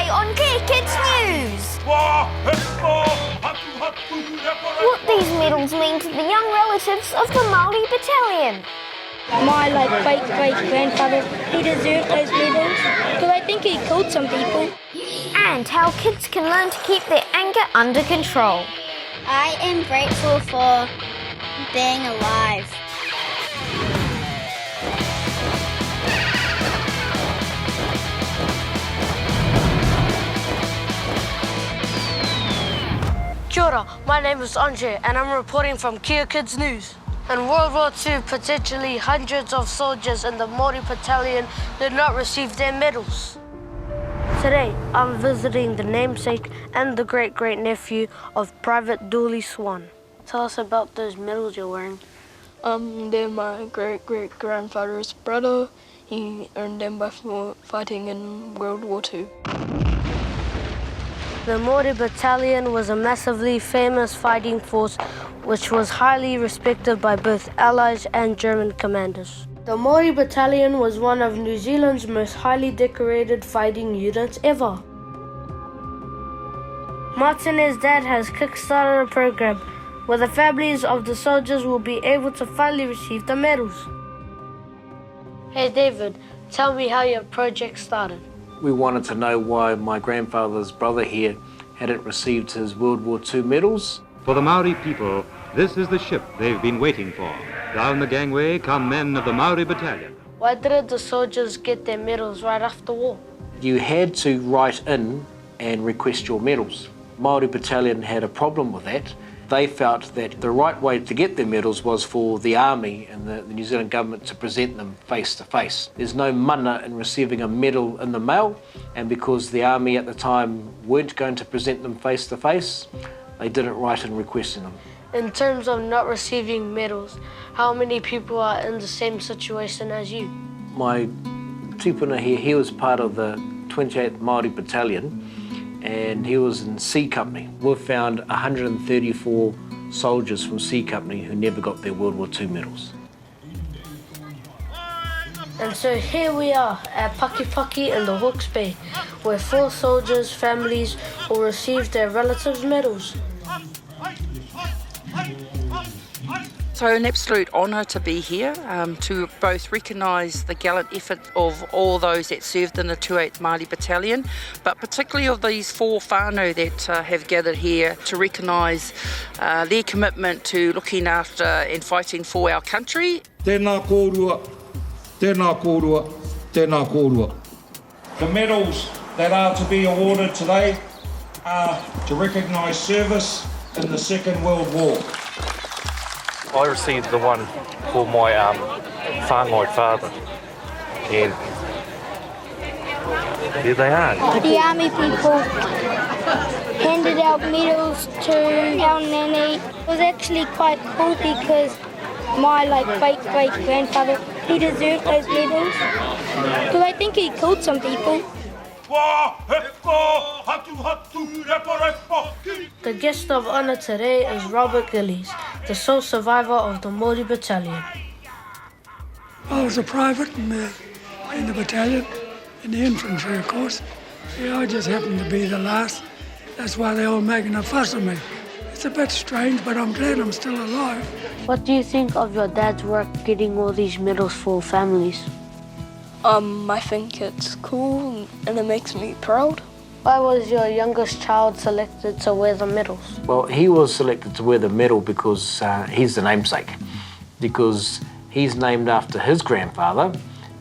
today on KEA Kids News. What these medals mean to the young relatives of the Māori Battalion. My great-great-grandfather, he deserved those medals because I think he killed some people. And how kids can learn to keep their anger under control. I am grateful for being alive. Kia ora, my name is Andre and I'm reporting from KEA Kids News. In World War II, potentially hundreds of soldiers in the Māori Battalion did not receive their medals. Today, I'm visiting the namesake and the great-great-nephew of Private Dooley Swan. Tell us about those medals you're wearing. They're my great-great-grandfather's brother. He earned them by fighting in World War II. The Māori Battalion was a massively famous fighting force which was highly respected by both Allies and German commanders. The Māori Battalion was one of New Zealand's most highly decorated fighting units ever. Martinez's dad has kick-started a program where the families of the soldiers will be able to finally receive the medals. Hey David, tell me how your project started. We wanted to know why my grandfather's brother here hadn't received his World War II medals. For the Maori people, this is the ship they've been waiting for. Down the gangway come men of the Maori Battalion. Why didn't the soldiers get their medals right after war? You had to write in and request your medals. Māori Battalion had a problem with that. They felt that the right way to get their medals was for the Army and the New Zealand government to present them face to face. There's no mana in receiving a medal in the mail, and because the Army at the time weren't going to present them face to face, they didn't write in requesting them. In terms of not receiving medals, how many people are in the same situation as you? My tupuna here, he was part of the 28th Māori Battalion, and he was in C Company. We've found 134 soldiers from C Company who never got their World War II medals. And so here we are at Pakipaki in the Hawke's Bay, where 4 soldiers' families will receive their relatives' medals. So an absolute honour to be here, to both recognise the gallant effort of all those that served in the 28th Māori Battalion, but particularly of these 4 whānau that have gathered here to recognise their commitment to looking after and fighting for our country. Tēnā kōrua, tēnā kōrua, tēnā kōrua. The medals that are to be awarded today are to recognise service in the Second World War. I received the one for my whānau father, and there they are. The army people handed out medals to our nanny. It was actually quite cool because my great-great-grandfather, he deserved those medals because I think he killed some people. The guest of honour today is Robert Gillies, the sole survivor of the Māori Battalion. I was a private in the battalion, in the infantry, of course. Yeah, I just happened to be the last. That's why they're all making a fuss of me. It's a bit strange, but I'm glad I'm still alive. What do you think of your dad's work getting all these medals for families? I think it's cool and it makes me proud. Why was your youngest child selected to wear the medals? Well, he was selected to wear the medal because he's the namesake, because he's named after his grandfather,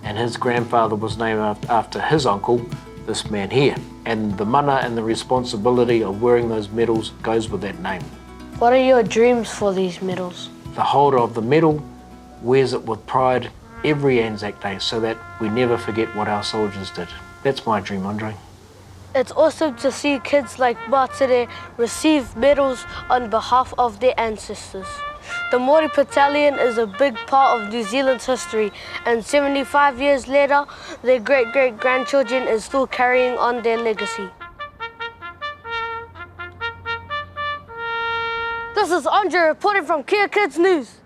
and his grandfather was named after his uncle, this man here. And the mana and the responsibility of wearing those medals goes with that name. What are your dreams for these medals? The holder of the medal wears it with pride every Anzac Day so that we never forget what our soldiers did. That's my dream, Andre. It's awesome to see kids like Māori receive medals on behalf of their ancestors. The Māori Battalion is a big part of New Zealand's history, and 75 years later, their great-great-grandchildren is still carrying on their legacy. This is Andre reporting from KEA Kids News.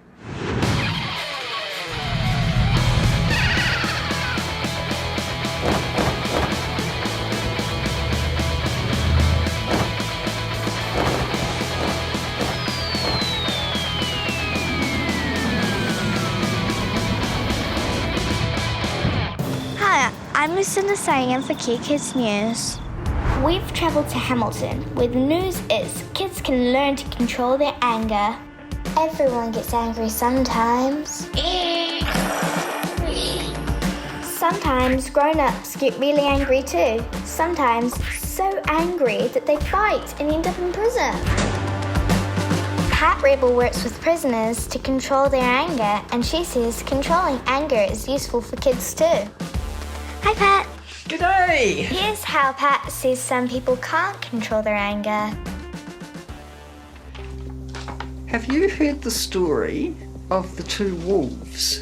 Cinda saying in for KEA Kids News. We've travelled to Hamilton, where the news is kids can learn to control their anger. Everyone gets angry sometimes. Sometimes grown-ups get really angry too. Sometimes so angry that they fight and end up in prison. Pat Rebel works with prisoners to control their anger, and she says controlling anger is useful for kids too. Hi, Pat. G'day! Here's how Pat says some people can't control their anger. Have you heard the story of the two wolves?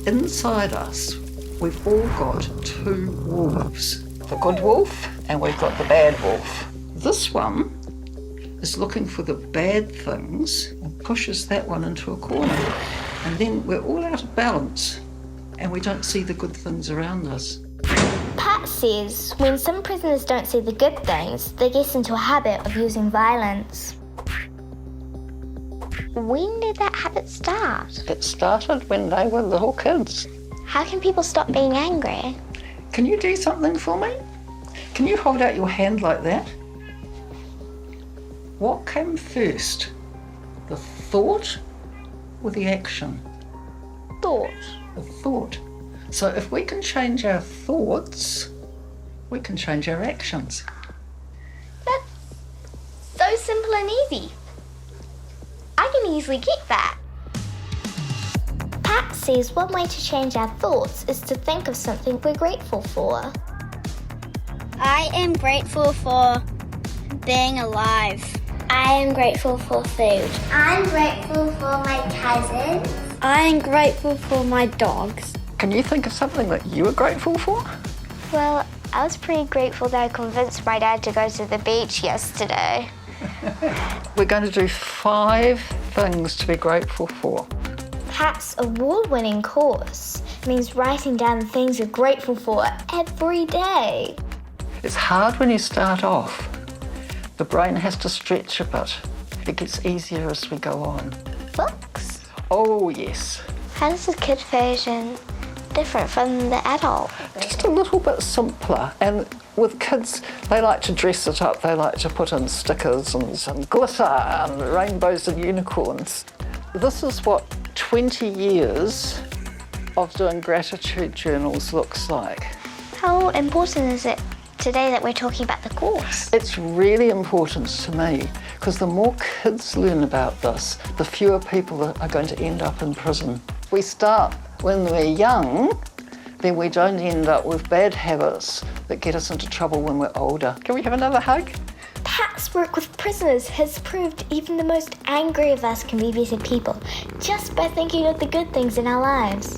Inside us, we've all got two wolves. The good wolf and we've got the bad wolf. This one is looking for the bad things and pushes that one into a corner. And then we're all out of balance and we don't see the good things around us. Pat says when some prisoners don't see the good things, they get into a habit of using violence. When did that habit start? It started when they were little kids. How can people stop being angry? Can you do something for me? Can you hold out your hand like that? What came first, the thought or the action? Thought. The thought. So if we can change our thoughts, we can change our actions. That's so simple and easy. I can easily get that. Pat says one way to change our thoughts is to think of something we're grateful for. I am grateful for being alive. I am grateful for food. I'm grateful for my cousins. I am grateful for my dogs. Can you think of something that you were grateful for? Well, I was pretty grateful that I convinced my dad to go to the beach yesterday. We're going to do 5 things to be grateful for. Pat's award-winning course means writing down the things you're grateful for every day. It's hard when you start off. The brain has to stretch a bit. It gets easier as we go on. Books? Oh, yes. How does the kid version different from the adult? Just a little bit simpler. And with kids, they like to dress it up. They like to put in stickers and some glitter and rainbows and unicorns. This is what 20 years of doing gratitude journals looks like. How important is it today that we're talking about the course? It's really important to me because the more kids learn about this, the fewer people that are going to end up in prison. We start when we're young, then we don't end up with bad habits that get us into trouble when we're older. Can we have another hug? Pat's work with prisoners has proved even the most angry of us can be better people, just by thinking of the good things in our lives.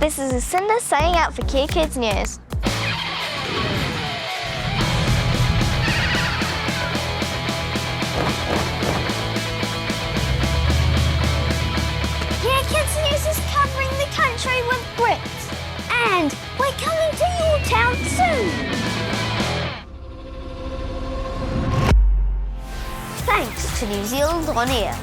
This is Cinda signing out for KEA Kids News. KEA Kids News is covering the country with grit. And we're coming to your town soon. Thanks to New Zealand On Air.